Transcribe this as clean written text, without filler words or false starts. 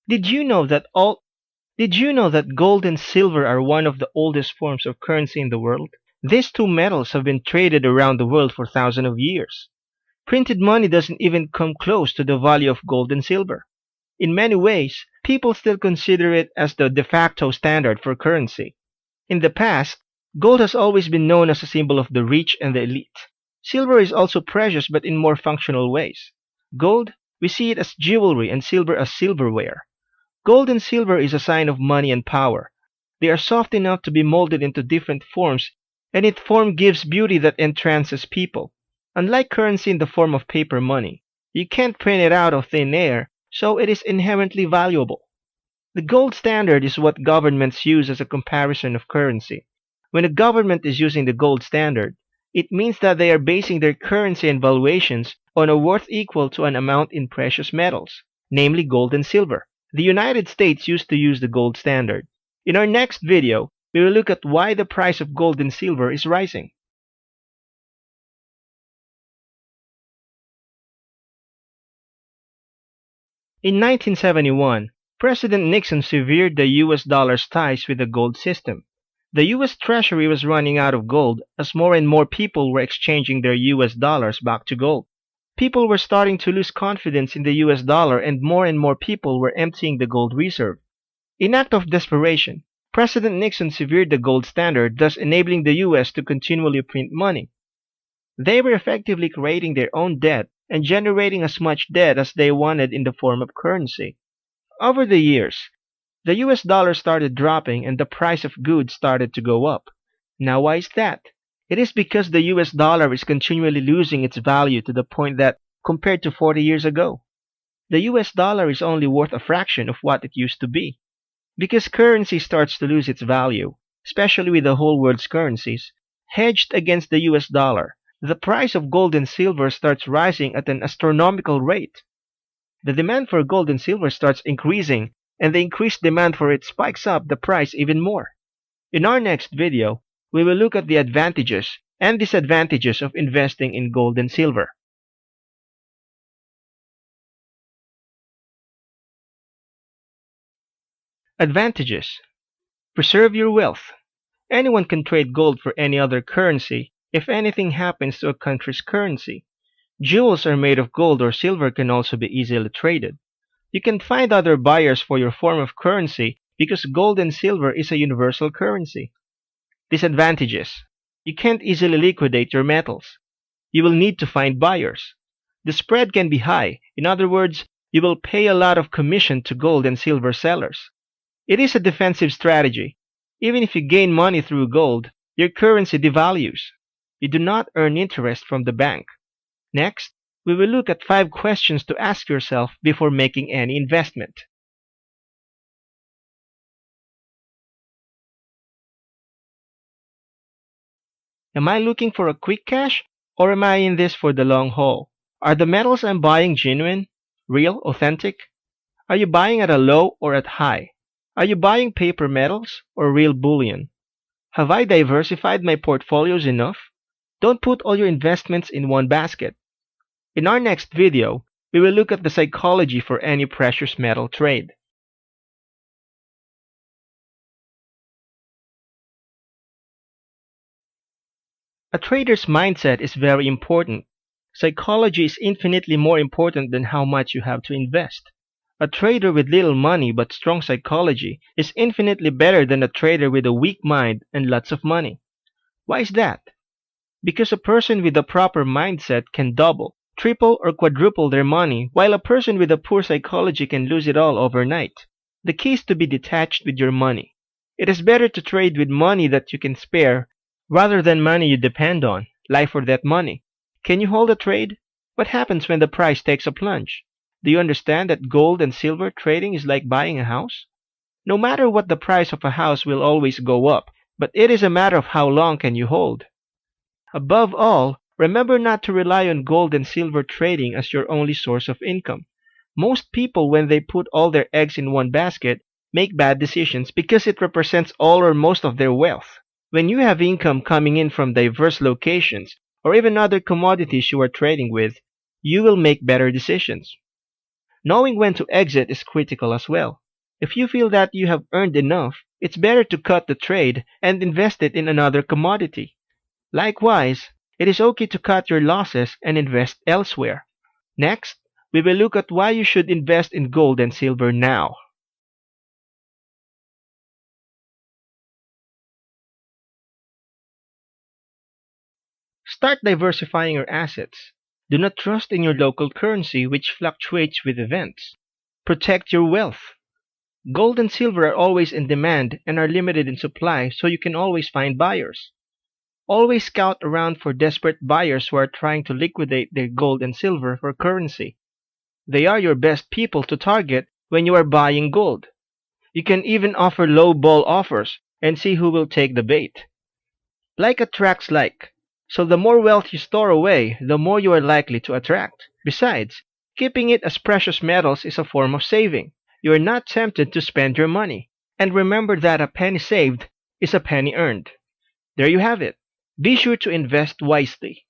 Did you know that all Did you know that gold and silver are one of the oldest forms of currency in the world? These two metals have been traded around the world for thousands of years. Printed money doesn't even come close to the value of gold and silver. In many ways, people still consider it as the de facto standard for currency. In the past, gold has always been known as a symbol of the rich and the elite. Silver is also precious but in more functional ways. Gold, we see it as jewelry and silver as silverware. Gold and silver is a sign of money and power. They are soft enough to be molded into different forms, and its form gives beauty that entrances people. Unlike currency in the form of paper money, you can't print it out of thin air, so it is inherently valuable. The gold standard is what governments use as a comparison of currency. When a government is using the gold standard, it means that they are basing their currency and valuations on a worth equal to an amount in precious metals, namely gold and silver. The United States used to use the gold standard. In our next video, we will look at why the price of gold and silver is rising. In 1971, President Nixon severed the US dollar's ties with the gold system. The US Treasury was running out of gold as more and more people were exchanging their US dollars back to gold. People were starting to lose confidence in the US dollar and more people were emptying the gold reserve. In act of desperation, President Nixon severed the gold standard, thus enabling the US to continually print money. They were effectively creating their own debt and generating as much debt as they wanted in the form of currency. Over the years, the US dollar started dropping and the price of goods started to go up. Now why is that? It is because the US dollar is continually losing its value to the point that, compared to 40 years ago, the US dollar is only worth a fraction of what it used to be. Because currency starts to lose its value, especially with the whole world's currencies, hedged against the US dollar, the price of gold and silver starts rising at an astronomical rate. The demand for gold and silver starts increasing, and the increased demand for it spikes up the price even more. In our next video, we will look at the advantages and disadvantages of investing in gold and silver. Advantages. Preserve your wealth. Anyone can trade gold for any other currency if anything happens to a country's currency. Jewels are made of gold or silver can also be easily traded. You can find other buyers for your form of currency because gold and silver is a universal currency. Disadvantages. You can't easily liquidate your metals. You will need to find buyers. The spread can be high. In other words, you will pay a lot of commission to gold and silver sellers. It is a defensive strategy. Even if you gain money through gold, your currency devalues. You do not earn interest from the bank. Next, we will look at 5 questions to ask yourself before making any investment. Am I looking for a quick cash, or am I in this for the long haul? Are the metals I'm buying genuine, real, authentic? Are you buying at a low or at high? Are you buying paper metals or real bullion? Have I diversified my portfolios enough? Don't put all your investments in one basket. In our next video, we will look at the psychology for any precious metal trade. A trader's mindset is very important. Psychology is infinitely more important than how much you have to invest. A trader with little money but strong psychology is infinitely better than a trader with a weak mind and lots of money. Why is that? Because a person with a proper mindset can double, triple, or quadruple their money, while a person with a poor psychology can lose it all overnight. The key is to be detached with your money. It is better to trade with money that you can spare rather than money you depend on, life or death money. Can you hold a trade? What happens when the price takes a plunge? Do you understand that gold and silver trading is like buying a house? No matter what, the price of a house will always go up, but it is a matter of how long can you hold. Above all, remember not to rely on gold and silver trading as your only source of income. Most people, when they put all their eggs in one basket, make bad decisions because it represents all or most of their wealth. When you have income coming in from diverse locations, or even other commodities you are trading with, you will make better decisions. Knowing when to exit is critical as well. If you feel that you have earned enough, it's better to cut the trade and invest it in another commodity. Likewise, it is okay to cut your losses and invest elsewhere. Next, we will look at why you should invest in gold and silver now. Start diversifying your assets. Do not trust in your local currency, which fluctuates with events. Protect your wealth. Gold and silver are always in demand and are limited in supply, so you can always find buyers. Always scout around for desperate buyers who are trying to liquidate their gold and silver for currency. They are your best people to target when you are buying gold. You can even offer low ball offers and see who will take the bait. Like attracts like. So the more wealth you store away, the more you are likely to attract. Besides, keeping it as precious metals is a form of saving. You are not tempted to spend your money. And remember that a penny saved is a penny earned. There you have it. Be sure to invest wisely.